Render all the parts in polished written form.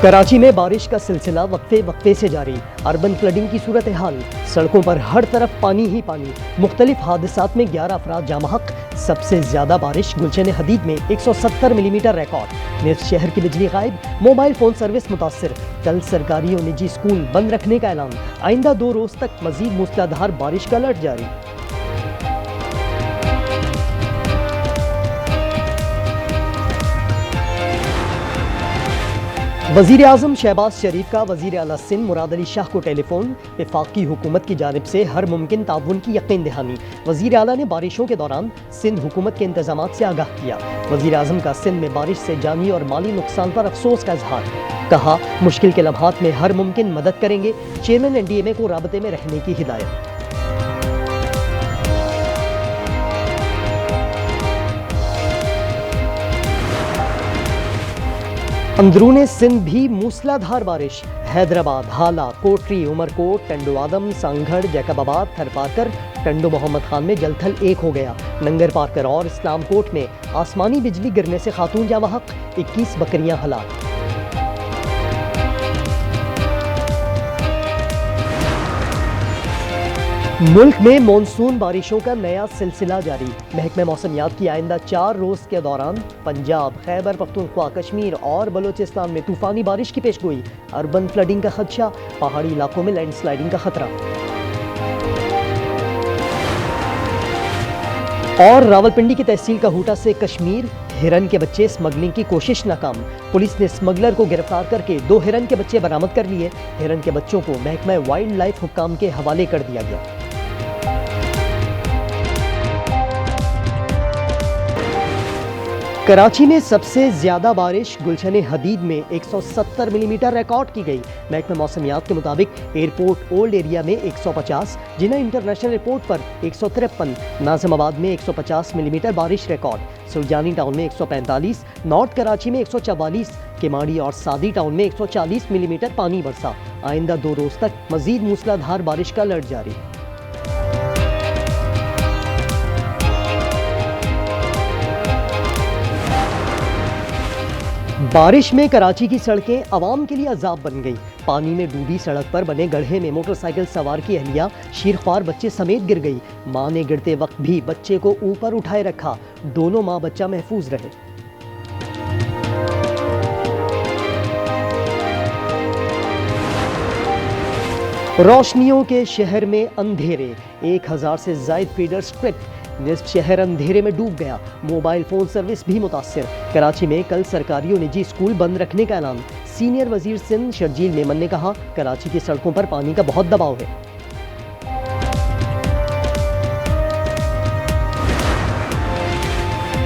कराची में बारिश का सिलसिला वक्फे वक्फे से जारी। अर्बन फ्लडिंग की सूरत हाल, सड़कों पर हर तरफ पानी ही पानी। मुख्तलिफ हादसात में 11 अफराद जामहक। सबसे ज्यादा बारिश गुलशन हदीद में 170 मिलीमीटर रिकॉर्ड। निस शहर की बिजली गायब, मोबाइल फोन सर्विस मुतासर। कल सरकारी और निजी स्कूल बंद रखने का ऐलान। आइंदा 2 रोज तक मजीद मूसलाधार बारिश का अलर्ट जारी। वज़ीर आज़म शहबाज शरीफ का वज़ीर आला सिंध मुराद अली शाह को टेलीफोन। वफाकी हुकूमत की जानिब से हर मुमकिन ताउन की यकीन दहानी। वज़ीर आला ने बारिशों के दौरान सिंध हुकूमत के इंतजामात से आगाह किया। वज़ीर आज़म का सिंध में बारिश से जानी और माली नुकसान पर अफसोस का इजहार। कहा, मुश्किल के लम्हात में हर मुमकिन मदद करेंगे। चेयरमैन NDMA को राबते में रहने की हिदायत। अंदरूने सिंध भी मूसलाधार बारिश। हैदराबाद, हाला, कोटरी, उमरकोट, टंडोआदम, सांगड़, जैकबाबाद, थरपारकर, टंडो मोहम्मद खान में जलथल एक हो गया। नंगर पारकर और इस्लामकोट में आसमानी बिजली गिरने से खातून जामहक, 21 बकरियां हलाक। मुल्क में मानसून बारिशों का नया सिलसिला जारी। महकमे मौसमियात की आइंदा 4 रोज के दौरान पंजाब, खैबर पख्तूनख्वा, कश्मीर और बलोचिस्तान में तूफानी बारिश की पेशगोई। अर्बन फ्लडिंग का खदशा, पहाड़ी इलाकों में लैंडस्लाइडिंग का खतरा। और रावलपिंडी की तहसील काहूटा से कश्मीर, हिरन के बच्चे स्मगलिंग की कोशिश नाकाम। पुलिस ने स्मगलर को गिरफ्तार करके 2 हिरन के बच्चे बरामद कर लिए। हिरन के बच्चों को महकमा वाइल्ड लाइफ हुक्काम के हवाले कर दिया गया। कराची में सबसे ज्यादा बारिश गुलशन हदीद में 170 मिलीमीटर रिकॉर्ड की गई। महकमा मौसमियात के मुताबिक एयरपोर्ट ओल्ड एरिया में 150, जिन्ना इंटरनेशनल एयरपोर्ट पर 153, नाज़िमाबाद में 150 मिलीमीटर बारिश रिकॉर्ड। सुरजानी टाउन में 145, नॉर्थ कराची में 144, केमाड़ी और सादी टाउन में 140 मिलीमीटर पानी बरसा। आइंदा 2 रोज तक मजीद मूसलाधार बारिश का अलर्ट जारी। बारिश में कराची की सड़कें अवाम के लिए अजाब बन गई। पानी में डूबी सड़क पर बने गड्ढे में मोटरसाइकिल सवार की अहलिया शीरख्वार बच्चे समेत गिर गई। मां ने गिरते वक्त भी बच्चे को ऊपर उठाए रखा। दोनों मां बच्चा महफूज रहे। रोशनियों के शहर में अंधेरे, 1000 से जायद फीडर स्ट्रिप। निस्फ शहर अंधेरे में डूब गया। मोबाइल फोन सर्विस भी मुतासर। कराची में कल सरकारी और निजी स्कूल बंद रखने का ऐलान। सीनियर वजीर सिंध शर्जील मेमन ने कहा, कराची की सड़कों पर पानी का बहुत दबाव है।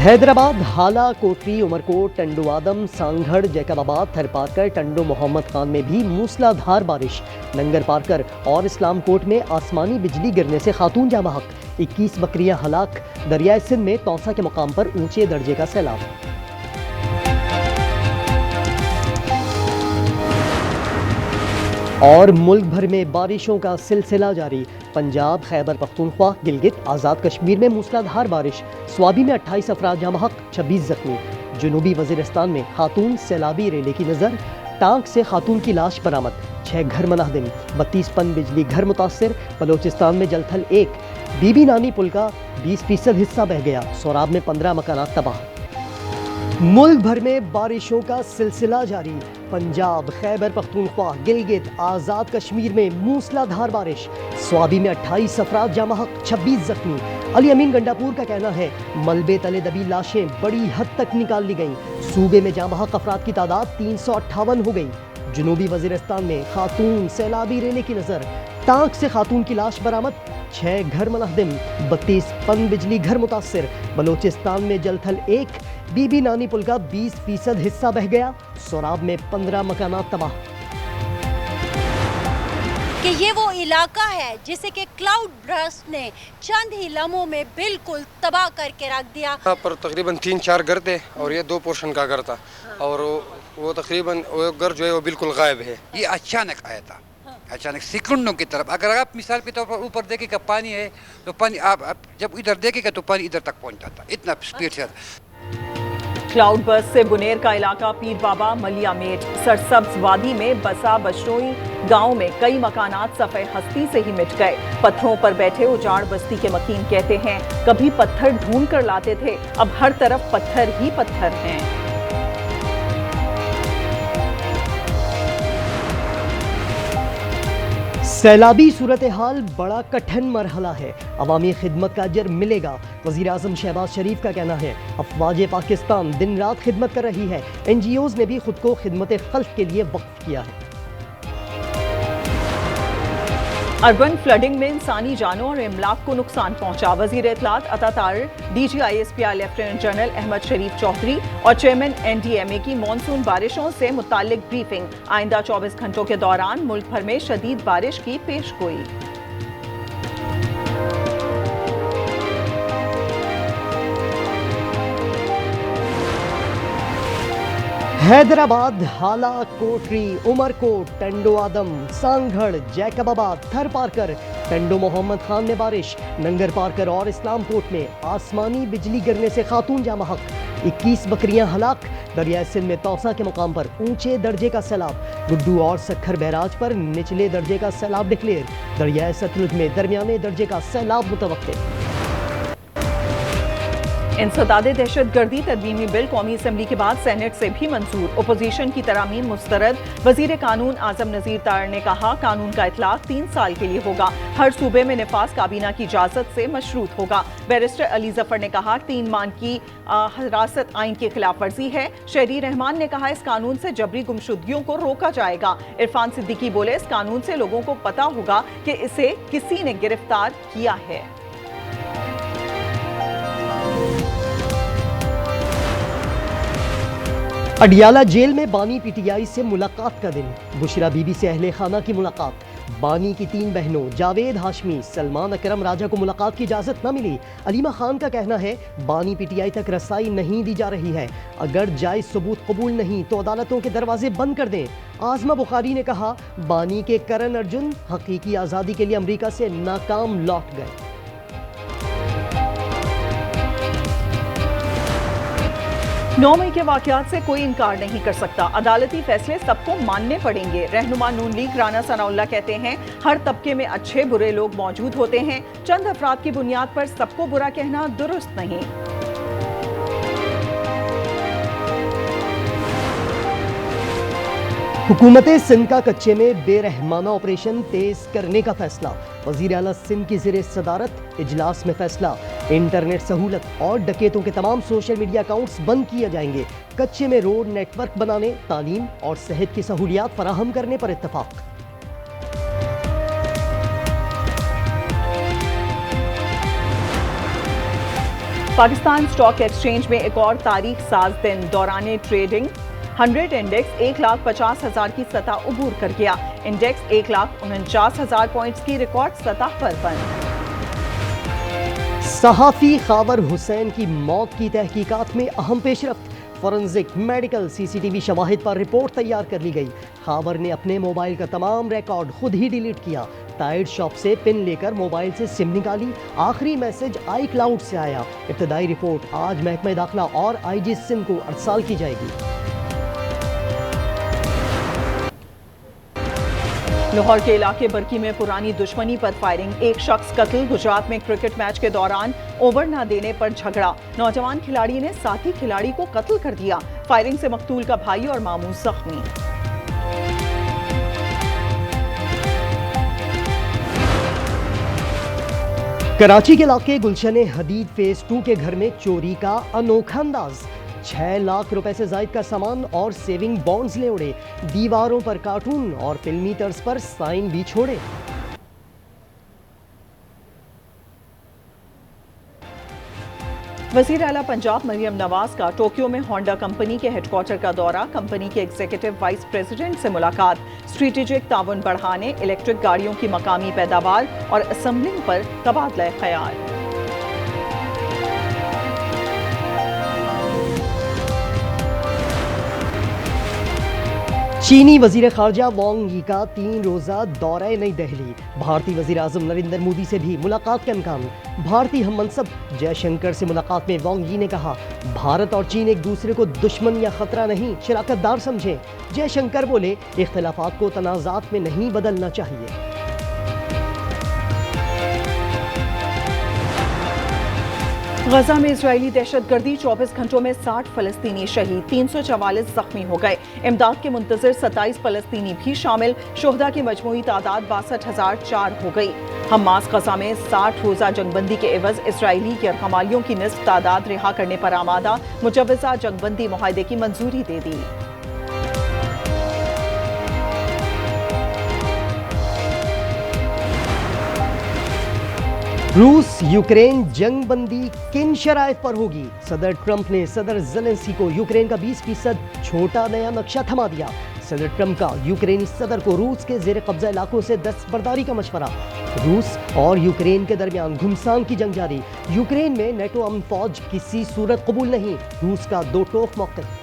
हैदराबाद, हाला, कोटरी, उमरकोट, टंडोआदम, सांगड़, जैकबाबाद, थरपारकर, टंडो मोहम्मद खान में भी मूसलाधार बारिश। नंगर पारकर और इस्लामकोट में आसमानी बिजली गिरने से खातून जामहक, 21 बकरियां हलाक। दरियाए सिंध में तौसा के मुकाम पर ऊंचे दर्जे का सैलाब। और मुल्क भर में बारिशों का सिलसिला जारी। पंजाब, खैबर पख्तूनख्वा, गिलगित, आज़ाद कश्मीर में मूसलाधार बारिश। स्वाबी में 28 अफराद जामहक, 26 जख्मी। जनूबी वजीरिस्तान में खातून सैलाबी रेले की नज़र। टांक से खातून की लाश बरामद। 6 घर मुनाहदिम, 32 पन बिजली घर मुतासर। बलोचिस्तान में जलथल 1। बीबी नानी पुल का 20% हिस्सा बह गया। सोराब में 15 मकानात तबाह। मुल्क भर में बारिशों का सिलसिला जारी। पंजाब, खैबर पख्तूनख्वा, गिलगित, आज़ाद कश्मीर में मूसलाधार बारिश। स्वाबी में 28 अफराद जामहक, 26 जख्मी। अली अमीन गंडापुर का कहना है, मलबे तले दबी लाशें बड़ी हद तक निकाल ली गईं। सूबे में जामहक अफराद की तादाद 358 हो गई। जनूबी वजीरिस्तान में खातून सैलाबी रेले की नज़र। टांक से खातून की लाश बरामद। 6 घर मुनाहदिम, 32 पन बिजली घर मुतासर। बलोचिस्तान में जलथल 1। बीबी नानी पुल का 20% हिस्सा बह गया। सोराब में 15 मकानात तबाह। कि ये वो इलाका है जिसे कि क्लाउड बर्स्ट ने चंद ही लम्हों में बिल्कुल तबाह करके रख दिया। यहाँ पर तकरीबन 3-4 घर थे और ये 2 पोर्शन का घर था। और वो तकरीबन वो घर जो है वो बिल्कुल गायब है। ये अचानक आया था, अचानक सेकंडों की तरफ। अगर आप मिसाल के तौर पर ऊपर देखेगा पानी है तो पानी आप जब इधर देखेगा तो पानी इधर तक पहुंच जाता, इतना स्पीड से। क्लाउड बर्स्ट से बुनेर का इलाका पीर बाबा मलिया मेट सरसब्ज वादी में बसा बशोई गांव में कई मकानात सफ़े हस्ती से ही मिट गए। पत्थरों पर बैठे उजाड़ बस्ती के मकीन कहते हैं कभी पत्थर ढूंढ कर लाते थे, अब हर तरफ पत्थर ही पत्थर हैं। सैलाबी सूरत हाल बड़ा कठिन मरहला है, अवामी खिदमत का अजर मिलेगा। वज़ीर आज़म शहबाज शरीफ का कहना है अफवाज पाकिस्तान दिन रात खिदमत कर रही है। NGOs ने भी खुद को खिदमत खल्क के लिए वक्फ किया है। अर्बन फ्लडिंग में इंसानी जानों और इमलाक को नुकसान पहुंचा। वजीर इत्तलात अता तारिर, DG ISPR lieutenant general Ahmad Sharif Chaudhry और चेयरमैन NDMA की मॉनसून बारिशों से मुताल्लिक ब्रीफिंग। आइंदा 24 घंटों के दौरान मुल्क भर में शदीद बारिश की पेशगोई। हैदराबाद, हाला, कोटरी, उमरकोट, टंडो आदम, सांगढ़, जैकबाबाद, थर पारकर, टंडो मोहम्मद खान में बारिश, नंगर पारकर और इस्लामकोट में आसमानी बिजली गिरने से खातून जाँ महक, 21 बकरियां हलाक। दरिया सिंध में तौसा के मुकाम पर ऊंचे दर्जे का सैलाब, गुड्डू और सखर बैराज पर निचले दर्जे का सैलाब डिक्लेयर। दरिया सतलुज में दरमियाने दर्जे का सैलाब मुतवक्के। इंसदादे दहशत गर्दी तरमीमी बिल कौमी असम्बली के बाद सेनेट से भी मंजूर। अपोजिशन की तरामीम मुस्तरद। वजीर कानून आजम नजीर तार ने कहा कानून का इतलाक 3 साल के लिए होगा। हर सूबे में निफाज काबीना की इजाजत से मशरूत होगा। बैरिस्टर अली जफर ने कहा 3 माह की हिरासत आइन की खिलाफ वर्जी है। शहरी रहमान ने कहा इस कानून से जबरी गुमशुदगियों को रोका जाएगा। इरफान सिद्दीकी बोले इस कानून से लोगों को पता होगा कि इसे किसी ने गिरफ्तार किया है। अडियाला जेल में बानी PTI से मुलाकात का दिन। बुशरा बीबी से अहले खाना की मुलाकात। बानी की 3 बहनों जावेद हाशमी, सलमान अकरम राजा को मुलाकात की इजाज़त न मिली। अलीमा खान का कहना है बानी PTI तक रसाई नहीं दी जा रही है। अगर जायज़ सबूत कबूल नहीं तो अदालतों के दरवाजे बंद कर दें। आज़मा बुखारी ने कहा बानी के करण अर्जुन हकीकी आज़ादी के लिए अमरीका से नाकाम लौट गए। 9 मई के वाक़यात से कोई इनकार नहीं कर सकता। अदालती फैसले सबको मानने पड़ेंगे। रहनुमा नून लीग राना सनाउल्लाह कहते हैं हर तबके में अच्छे बुरे लोग मौजूद होते हैं। चंद अफराद की बुनियाद पर सबको बुरा कहना दुरुस्त नहीं। हुकूमत सिंध का कच्चे में बेरहमाना ऑपरेशन तेज करने का फैसला। वज़ीर आला सिंध की ज़ेरे सदारत इजलास में फैसला। इंटरनेट सहूलत और डकैतों के तमाम सोशल मीडिया अकाउंट्स बंद किए जाएंगे। कच्चे में रोड नेटवर्क बनाने, तालीम और सेहत की सहूलियात फराहम करने पर इत्तफाक। पाकिस्तान स्टॉक एक्सचेंज में एक और तारीख साज दिन। दौरान ट्रेडिंग 100 इंडेक्स 1,50,000 की सतह उबूर कर गया। इंडेक्स 1,49,000 पॉइंट्स की रिकॉर्ड सतह पर बंद। सहाफ़ी खावर हुसैन की मौत की तहकीकात में अहम पेशरफ्त। फॉरेंसिक, मेडिकल, CCTV शवाहिद पर रिपोर्ट तैयार कर ली गई। खावर ने अपने मोबाइल का तमाम रिकॉर्ड खुद ही डिलीट किया। टायर्ड शॉप से पिन लेकर मोबाइल से सिम निकाली। आखिरी मैसेज iCloud से आया। इब्तदाई रिपोर्ट आज महकमा दाखिला और IG सिंध को अरसाल की जाएगी। लाहौर के इलाके बरकी में पुरानी दुश्मनी पर फायरिंग। एक शख्स कत्ल। गुजरात में क्रिकेट मैच के दौरान ओवर न देने पर झगड़ा। नौजवान खिलाड़ी ने साथी खिलाड़ी को कत्ल कर दिया। फायरिंग से मकतूल का भाई और मामू जख्मी। कराची के इलाके गुलशन हदीद फेज 2 के घर में चोरी का अनोखा अंदाज। 6 लाख रुपए से जायद का सामान और सेविंग बॉन्ड्स ले उड़े। दीवारों पर कार्टून और फिल्मी तर्ज पर साइन भी छोड़े। वज़ीर आला पंजाब मरियम नवाज का टोक्यो में होंडा कंपनी के हेडक्वार्टर का दौरा। कंपनी के एग्जीक्यूटिव वाइस प्रेसिडेंट से मुलाकात। स्ट्रेटेजिक ताउन बढ़ाने, इलेक्ट्रिक गाड़ियों की मकामी पैदावार और असेंबलिंग पर तबादला ख्याल। چینی وزیر خارجہ وانگ یی کا 3 روزہ دورہ نئی دہلی، بھارتی وزیر اعظم نریندر مودی سے بھی ملاقات کا امکان۔ بھارتی ہم منصب جے شنکر سے ملاقات میں وانگ یی نے کہا بھارت اور چین ایک دوسرے کو دشمن یا خطرہ نہیں، شراکت دار سمجھیں۔ جے شنکر بولے اختلافات کو تنازعات میں نہیں بدلنا چاہیے۔ غزہ میں اسرائیلی دہشت گردی، 24 گھنٹوں میں 60 فلسطینی شہید، 344 زخمی ہو گئے۔ امداد کے منتظر 27 فلسطینی بھی شامل، شہداء کی مجموعی تعداد 62,004 ہو گئی۔ حماس غزہ میں 60 روزہ جنگ بندی کے عوض اسرائیلی یرغمالیوں کی نصف تعداد رہا کرنے پر آمادہ، مجوزہ جنگ بندی معاہدے کی منظوری دے دی۔ روس یوکرین جنگ بندی کن شرائط پر ہوگی؟ صدر ٹرمپ نے صدر زیلنسکی کو یوکرین کا 20% چھوٹا نیا نقشہ تھما دیا۔ صدر ٹرمپ کا یوکرینی صدر کو روس کے زیر قبضہ علاقوں سے دستبرداری کا مشورہ۔ روس اور یوکرین کے درمیان گھمسان کی جنگ جاری، یوکرین میں نیٹو امن فوج کسی صورت قبول نہیں، روس کا دو ٹوک موقف۔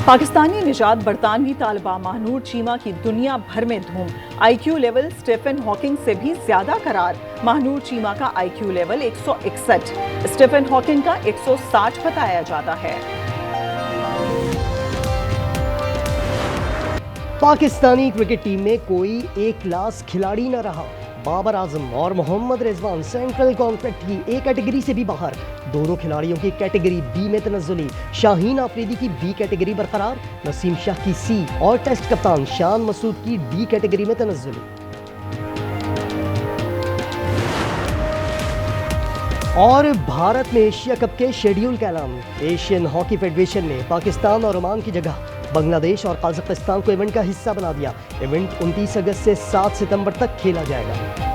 پاکستانی نژاد برطانوی طالبہ ماہنور چیمہ کی دنیا بھر میں دھوم، آئی کیو لیول سٹیفن ہاکنگ سے بھی زیادہ قرار۔ ماہنور چیمہ کا آئی کیو لیول 161، سٹیفن ہاکنگ کا 160 بتایا جاتا ہے۔ پاکستانی کرکٹ ٹیم میں کوئی ایک کلاس کھلاڑی نہ رہا، بابر اعظم اور محمد رضوان سینٹرل کانٹریکٹ کی اے کیٹیگری سے بھی باہر، دونوں کھلاڑیوں کی کیٹیگری بی میں تنزلی، شاہین آفریدی کی بی کیٹیگری برقرار، نسیم شاہ کی سی اور ٹیسٹ کپتان شان مسعود کی ڈی کیٹیگری میں تنزلی۔ اور بھارت میں ایشیا کپ کے شیڈیول کا اعلان، ایشین ہاکی فیڈریشن نے پاکستان اور عمان کی جگہ بنگلہ دیش اور قازقستان کو ایونٹ کا حصہ بنا دیا۔ ایونٹ 29 اگست سے 7 ستمبر تک کھیلا جائے گا۔